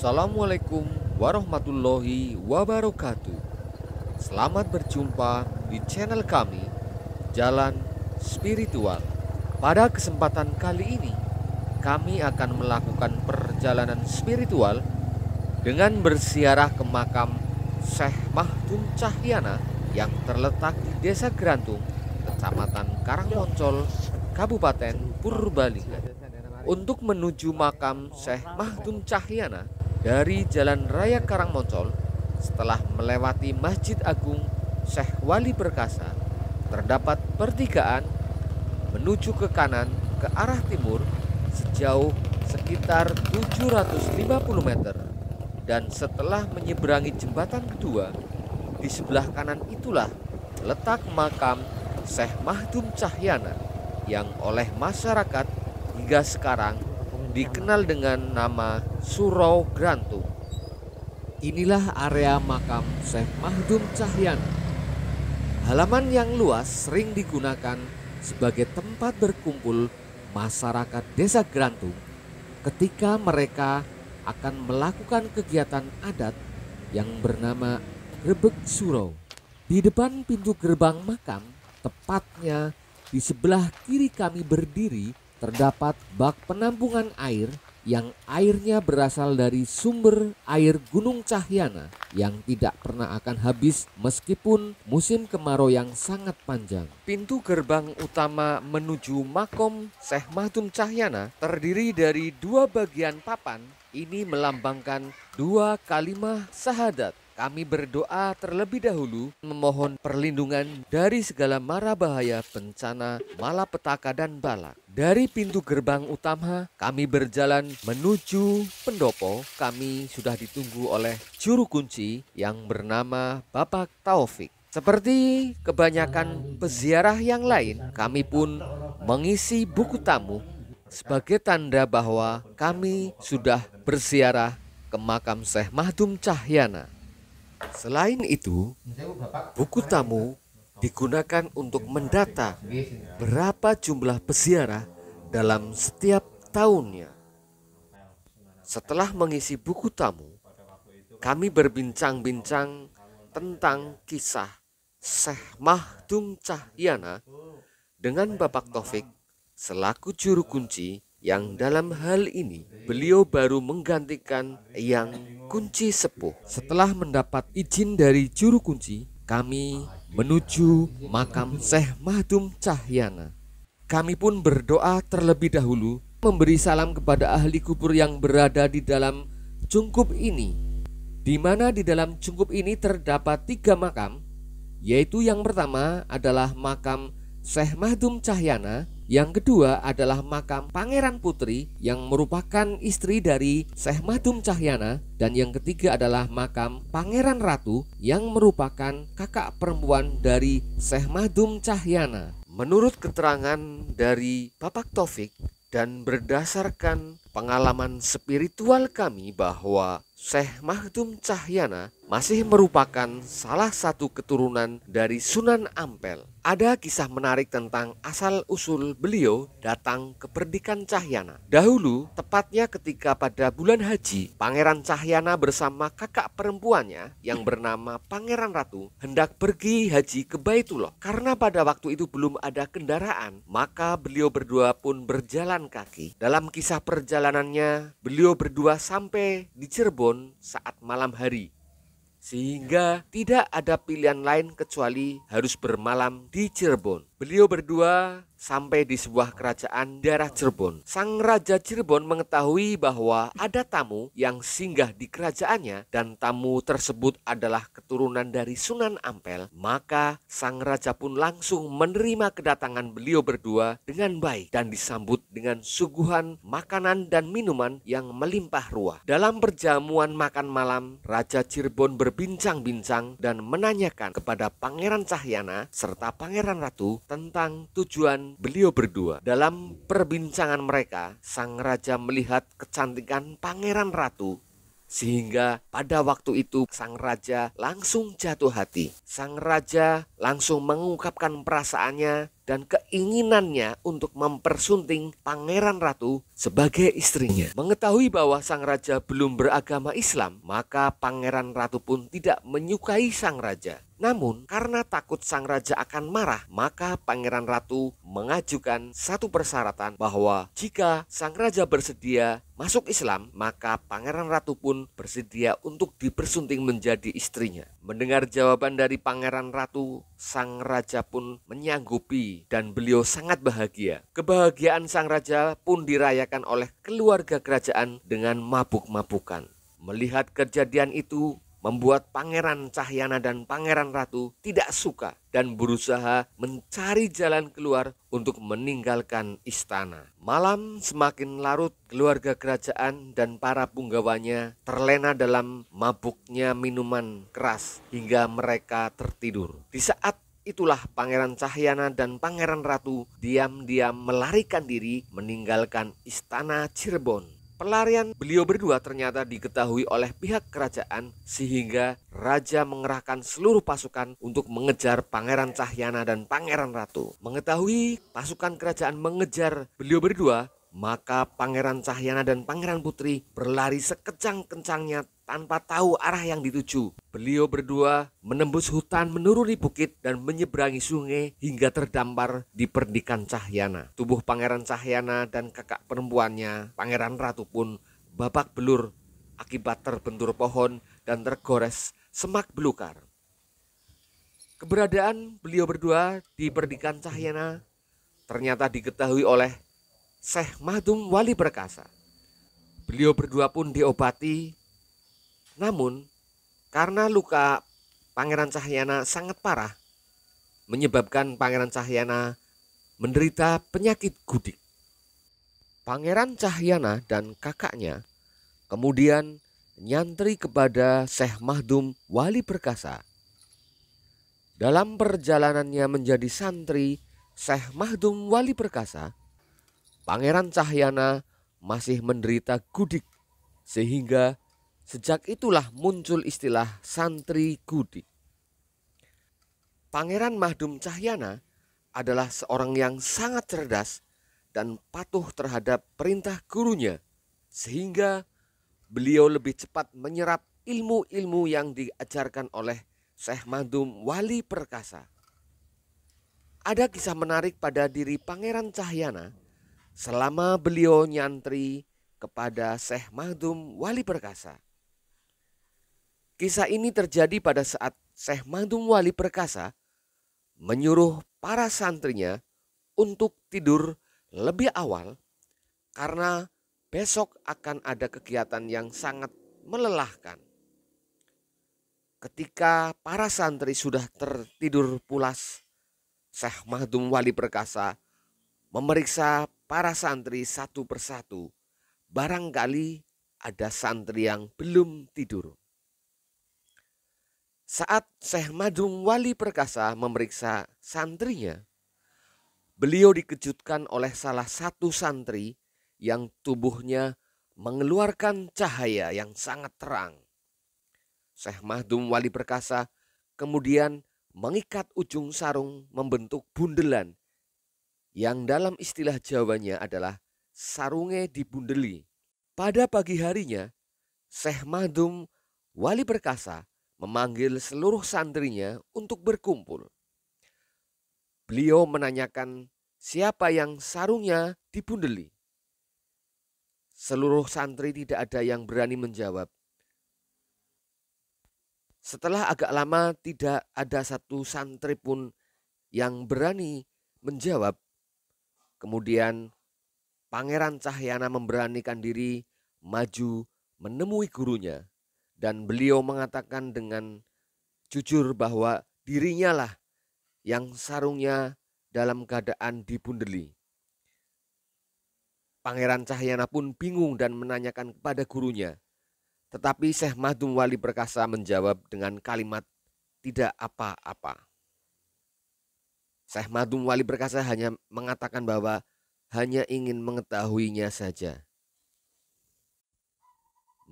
Assalamualaikum warahmatullahi wabarakatuh. Selamat berjumpa di channel kami, Jalan Spiritual. Pada kesempatan kali ini, kami akan melakukan perjalanan spiritual dengan berziarah ke makam Syekh Mahdum Cahyana yang terletak di Desa Grantung, Kecamatan Karangmoncol, Kabupaten Purbalingga. Untuk menuju makam Syekh Mahdum Cahyana dari Jalan Raya Karangmoncol, setelah melewati Masjid Agung Syekh Wali Perkasa, terdapat pertigaan menuju ke kanan ke arah timur sejauh sekitar 750 meter. Dan setelah menyeberangi jembatan kedua, di sebelah kanan itulah letak makam Syekh Mahdum Cahyana yang oleh masyarakat hingga sekarang dikenal dengan nama Surau Grantung. Inilah area makam Syekh Mahdum Cahyana. Halaman yang luas sering digunakan sebagai tempat berkumpul masyarakat Desa Grantung ketika mereka akan melakukan kegiatan adat yang bernama Grebeg Surau. Di depan pintu gerbang makam, tepatnya di sebelah kiri kami berdiri, terdapat bak penampungan air yang airnya berasal dari sumber air Gunung Cahyana yang tidak pernah akan habis meskipun musim kemarau yang sangat panjang. Pintu gerbang utama menuju makom Syekh Mahdum Cahyana terdiri dari dua bagian papan. Ini melambangkan dua kalimah syahadat. Kami berdoa terlebih dahulu memohon perlindungan dari segala mara bahaya, bencana, malapetaka dan bala. Dari pintu gerbang utama kami berjalan menuju pendopo. Kami sudah ditunggu oleh juru kunci yang bernama Bapak Taufik. Seperti kebanyakan peziarah yang lain, kami pun mengisi buku tamu sebagai tanda bahwa kami sudah berziarah ke makam Syekh Mahdum Cahyana. Selain itu, buku tamu digunakan untuk mendata berapa jumlah peziarah dalam setiap tahunnya. Setelah mengisi buku tamu, kami berbincang-bincang tentang kisah Syekh Mahdum Cahyana dengan Bapak Taufik selaku juru kunci yang dalam hal ini beliau baru menggantikan yang kunci sepuh. Setelah mendapat izin dari juru kunci, kami menuju makam Syekh Mahdum Cahyana. Kami pun berdoa terlebih dahulu, memberi salam kepada ahli kubur yang berada di dalam cungkup ini, di mana di dalam cungkup ini terdapat 3 makam, yaitu yang pertama adalah makam Syekh Mahdum Cahyana, yang kedua adalah makam Pangeran Putri yang merupakan istri dari Syekh Mahdum Cahyana, dan yang ketiga adalah makam Pangeran Ratu yang merupakan kakak perempuan dari Syekh Mahdum Cahyana. Menurut keterangan dari Bapak Taufik dan berdasarkan pengalaman spiritual kami bahwa Syekh Mahdum Cahyana masih merupakan salah satu keturunan dari Sunan Ampel. Ada kisah menarik tentang asal-usul beliau datang ke Perdikan Cahyana. Dahulu, tepatnya ketika pada bulan haji, Pangeran Cahyana bersama kakak perempuannya yang bernama Pangeran Ratu hendak pergi haji ke Baitullah. Karena pada waktu itu belum ada kendaraan, maka beliau berdua pun berjalan kaki. Dalam kisah perjalanannya, beliau berdua sampai di Cirebon saat malam hari, sehingga tidak ada pilihan lain kecuali harus bermalam di Cirebon. Beliau berdua sampai di sebuah kerajaan daerah Cirebon. Sang Raja Cirebon mengetahui bahwa ada tamu yang singgah di kerajaannya dan tamu tersebut adalah keturunan dari Sunan Ampel. Maka sang raja pun langsung menerima kedatangan beliau berdua dengan baik dan disambut dengan suguhan makanan dan minuman yang melimpah ruah. Dalam perjamuan makan malam, Raja Cirebon berbincang-bincang dan menanyakan kepada Pangeran Cahyana serta Pangeran Ratu tentang tujuan beliau berdua. Dalam perbincangan mereka, sang raja melihat kecantikan Pangeran Ratu Sehingga pada waktu itu sang raja langsung jatuh hati. Sang raja langsung mengungkapkan perasaannya dan keinginannya untuk mempersunting Pangeran Ratu sebagai istrinya. Mengetahui bahwa sang raja belum beragama Islam, maka Pangeran Ratu pun tidak menyukai sang raja. Namun karena takut sang raja akan marah, maka Pangeran Ratu mengajukan satu persyaratan bahwa jika sang raja bersedia masuk Islam, maka Pangeran Ratu pun bersedia untuk dipersunting menjadi istrinya. Mendengar jawaban dari Pangeran Ratu, sang raja pun menyanggupi dan beliau sangat bahagia. Kebahagiaan sang raja pun dirayakan oleh keluarga kerajaan dengan mabuk-mabukan. Melihat kejadian itu, membuat Pangeran Cahyana dan Pangeran Ratu tidak suka dan berusaha mencari jalan keluar untuk meninggalkan istana. Malam semakin larut, keluarga kerajaan dan para punggawanya terlena dalam mabuknya minuman keras hingga mereka tertidur. Di saat itulah Pangeran Cahyana dan Pangeran Ratu diam-diam melarikan diri meninggalkan istana Cirebon. Pelarian beliau berdua ternyata diketahui oleh pihak kerajaan sehingga raja mengerahkan seluruh pasukan untuk mengejar Pangeran Cahyana dan Pangeran Ratu. Mengetahui pasukan kerajaan mengejar beliau berdua, maka Pangeran Cahyana dan Pangeran Putri berlari sekejang-kencangnya tanpa tahu arah yang dituju. Beliau berdua menembus hutan, menuruni bukit dan menyeberangi sungai hingga terdampar di perdikan Cahyana. Tubuh Pangeran Cahyana dan kakak perempuannya, Pangeran Ratu pun babak belur akibat terbentur pohon dan tergores semak belukar. Keberadaan beliau berdua di perdikan Cahyana ternyata diketahui oleh Syekh Mahdum Wali Perkasa. Beliau berdua pun diobati. Namun, karena luka Pangeran Cahyana sangat parah, menyebabkan Pangeran Cahyana menderita penyakit gudik. Pangeran Cahyana dan kakaknya kemudian nyantri kepada Syekh Mahdum Wali Perkasa. Dalam perjalanannya menjadi santri Syekh Mahdum Wali Perkasa, Pangeran Cahyana masih menderita gudik, sehingga sejak itulah muncul istilah santri gudik. Pangeran Mahdum Cahyana adalah seorang yang sangat cerdas dan patuh terhadap perintah gurunya, sehingga beliau lebih cepat menyerap ilmu-ilmu yang diajarkan oleh Syekh Mahdum Wali Perkasa. Ada kisah menarik pada diri Pangeran Cahyana selama beliau nyantri kepada Syekh Mahdum Wali Perkasa. Kisah ini terjadi pada saat Syekh Mahdum Wali Perkasa menyuruh para santrinya untuk tidur lebih awal karena besok akan ada kegiatan yang sangat melelahkan. Ketika para santri sudah tertidur pulas, Syekh Mahdum Wali Perkasa memeriksa para santri satu persatu. Barangkali ada santri yang belum tidur. Saat Syekh Mahdum Wali Perkasa memeriksa santrinya, beliau dikejutkan oleh salah satu santri yang tubuhnya mengeluarkan cahaya yang sangat terang. Syekh Mahdum Wali Perkasa kemudian mengikat ujung sarung membentuk bundelan yang dalam istilah Jawanya adalah sarunge dibundeli. Pada pagi harinya, Syekh Mahdum Wali Perkasa memanggil seluruh santrinya untuk berkumpul. Beliau menanyakan siapa yang sarungnya dibundeli. Seluruh santri tidak ada yang berani menjawab. Setelah agak lama tidak ada satu santri pun yang berani menjawab. Kemudian Pangeran Cahyana memberanikan diri maju menemui gurunya. Dan beliau mengatakan dengan jujur bahwa dirinya lah yang sarungnya dalam keadaan dibundeli. Pangeran Cahyana pun bingung dan menanyakan kepada gurunya. Tetapi Syekh Mahdum Wali Perkasa menjawab dengan kalimat tidak apa-apa. Syekh Mahdum Wali Perkasa hanya mengatakan bahwa hanya ingin mengetahuinya saja.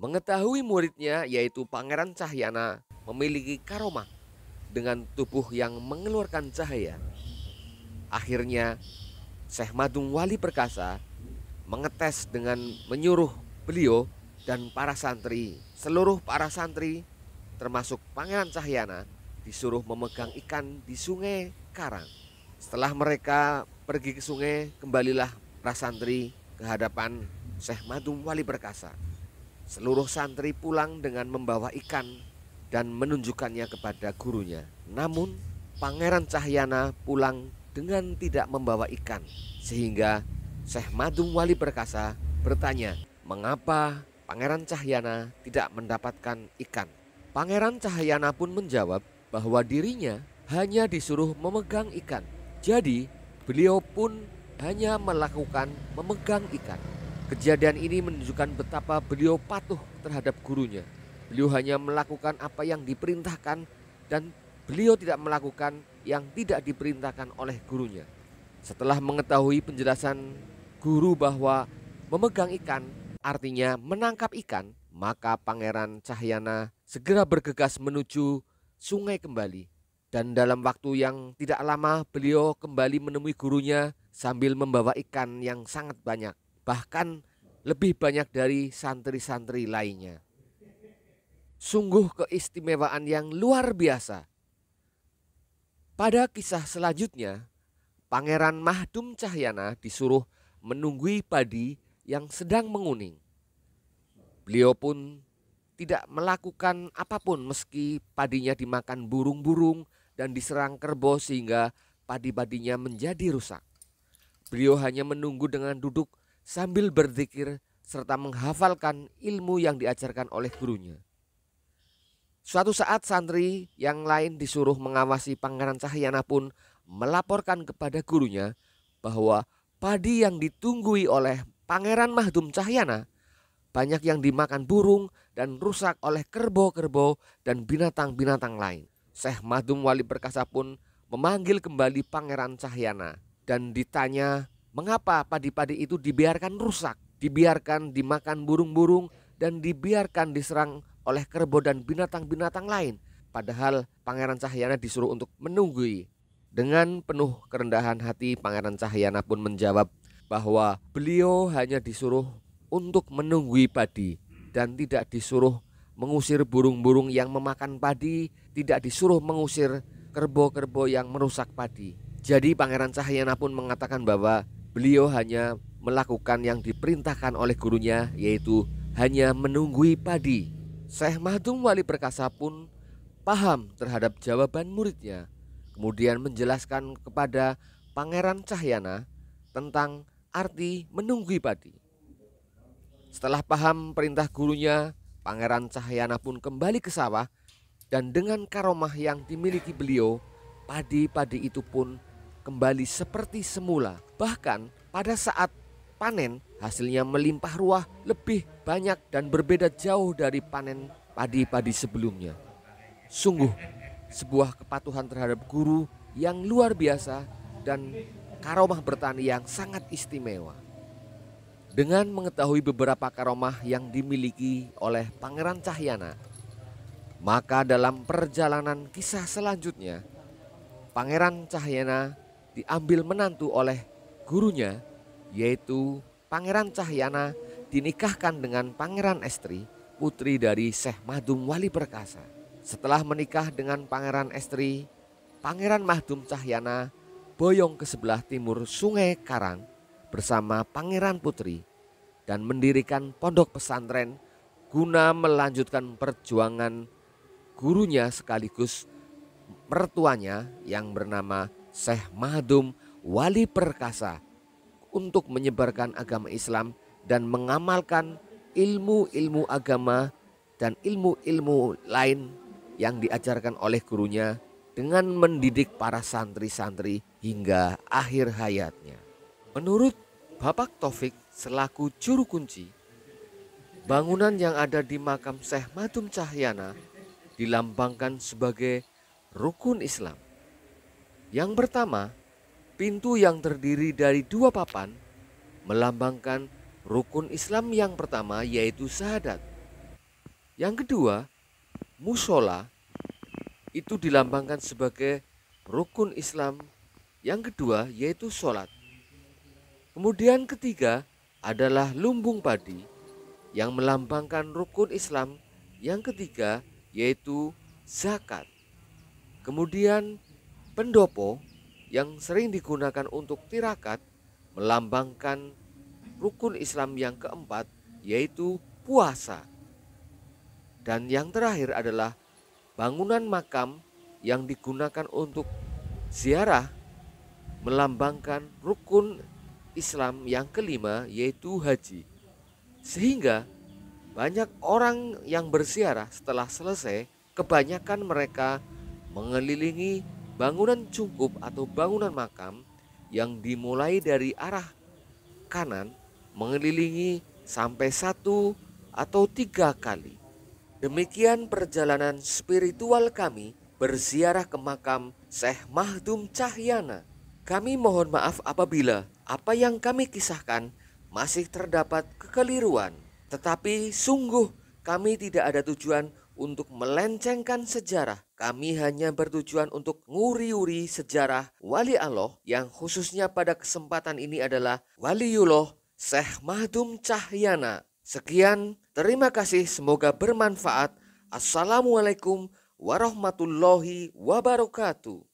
Mengetahui muridnya yaitu Pangeran Cahyana memiliki karomah dengan tubuh yang mengeluarkan cahaya. Akhirnya Syekh Madum Wali Perkasa mengetes dengan menyuruh beliau dan seluruh para santri termasuk Pangeran Cahyana disuruh memegang ikan di sungai Karang. Setelah mereka pergi ke sungai, kembalilah para santri ke hadapan Syekh Madum Wali Perkasa. Seluruh santri pulang dengan membawa ikan dan menunjukkannya kepada gurunya. Namun Pangeran Cahyana pulang dengan tidak membawa ikan, sehingga Syekh Madum Wali Perkasa bertanya, mengapa Pangeran Cahyana tidak mendapatkan ikan? Pangeran Cahyana pun menjawab bahwa dirinya hanya disuruh memegang ikan. Jadi beliau pun hanya melakukan memegang ikan. Kejadian ini menunjukkan betapa beliau patuh terhadap gurunya. Beliau hanya melakukan apa yang diperintahkan dan beliau tidak melakukan yang tidak diperintahkan oleh gurunya. Setelah mengetahui penjelasan guru bahwa memegang ikan artinya menangkap ikan, maka Pangeran Cahyana segera bergegas menuju sungai kembali. Dan dalam waktu yang tidak lama beliau kembali menemui gurunya sambil membawa ikan yang sangat banyak. Bahkan lebih banyak dari santri-santri lainnya. Sungguh keistimewaan yang luar biasa. Pada kisah selanjutnya, Pangeran Mahdum Cahyana disuruh menunggui padi yang sedang menguning. Beliau pun tidak melakukan apapun meski padinya dimakan burung-burung dan diserang kerbau sehingga padi-padinya menjadi rusak. Beliau hanya menunggu dengan duduk sambil berzikir serta menghafalkan ilmu yang diajarkan oleh gurunya. Suatu saat santri yang lain disuruh mengawasi Pangeran Cahyana pun melaporkan kepada gurunya bahwa padi yang ditunggui oleh Pangeran Mahdum Cahyana banyak yang dimakan burung dan rusak oleh kerbau-kerbau dan binatang-binatang lain. Syekh Madum Wali Perkasa pun memanggil kembali Pangeran Cahyana dan ditanya mengapa padi-padi itu dibiarkan rusak, dibiarkan dimakan burung-burung dan dibiarkan diserang oleh kerbau dan binatang-binatang lain. Padahal Pangeran Cahyana disuruh untuk menunggui. Dengan penuh kerendahan hati Pangeran Cahyana pun menjawab bahwa beliau hanya disuruh untuk menunggui padi dan tidak disuruh mengusir burung-burung yang memakan padi, tidak disuruh mengusir kerbau-kerbau yang merusak padi. Jadi Pangeran Cahyana pun mengatakan bahwa beliau hanya melakukan yang diperintahkan oleh gurunya, yaitu hanya menunggui padi. Syekh Madum Wali Perkasa pun paham terhadap jawaban muridnya, kemudian menjelaskan kepada Pangeran Cahyana tentang arti menunggui padi. Setelah paham perintah gurunya, Pangeran Cahyana pun kembali ke sawah dan dengan karomah yang dimiliki beliau, padi-padi itu pun kembali seperti semula. Bahkan pada saat panen hasilnya melimpah ruah lebih banyak dan berbeda jauh dari panen padi-padi sebelumnya. Sungguh sebuah kepatuhan terhadap guru yang luar biasa dan karomah bertani yang sangat istimewa. Dengan mengetahui beberapa karomah yang dimiliki oleh Pangeran Cahyana, maka dalam perjalanan kisah selanjutnya, Pangeran Cahyana diambil menantu oleh gurunya, yaitu Pangeran Cahyana dinikahkan dengan Pangeran Estri, putri dari Syekh Madum Wali Perkasa. Setelah menikah dengan Pangeran Estri, Pangeran Mahdum Cahyana boyong ke sebelah timur Sungai Karang bersama Pangeran Putri dan mendirikan pondok pesantren guna melanjutkan perjuangan gurunya sekaligus mertuanya yang bernama Syekh Madum Wali Perkasa untuk menyebarkan agama Islam dan mengamalkan ilmu-ilmu agama dan ilmu-ilmu lain yang diajarkan oleh gurunya dengan mendidik para santri-santri hingga akhir hayatnya. Menurut Bapak Taufik selaku juru kunci, bangunan yang ada di makam Syekh Madum Cahyana dilambangkan sebagai rukun Islam. Yang pertama, pintu yang terdiri dari 2 papan melambangkan rukun Islam yang pertama, yaitu syahadat. Yang kedua, musola itu dilambangkan sebagai rukun Islam yang kedua, yaitu sholat. Kemudian ketiga adalah lumbung padi yang melambangkan rukun Islam yang ketiga, yaitu zakat. Kemudian pendopo yang sering digunakan untuk tirakat melambangkan rukun Islam yang keempat, yaitu puasa. Dan yang terakhir adalah bangunan makam yang digunakan untuk ziarah melambangkan rukun Islam yang kelima, yaitu haji. Sehingga banyak orang yang berziarah setelah selesai, kebanyakan mereka mengelilingi bangunan cungkup atau bangunan makam yang dimulai dari arah kanan mengelilingi sampai 1 atau 3 kali. Demikian perjalanan spiritual kami berziarah ke makam Syekh Mahdum Cahyana. Kami mohon maaf apabila apa yang kami kisahkan masih terdapat kekeliruan. Tetapi sungguh kami tidak ada tujuan untuk melencengkan sejarah. Kami hanya bertujuan untuk nguri-uri sejarah wali Allah yang khususnya pada kesempatan ini adalah Waliullah Syekh Mahdum Cahyana. Sekian, terima kasih, semoga bermanfaat. Assalamualaikum warahmatullahi wabarakatuh.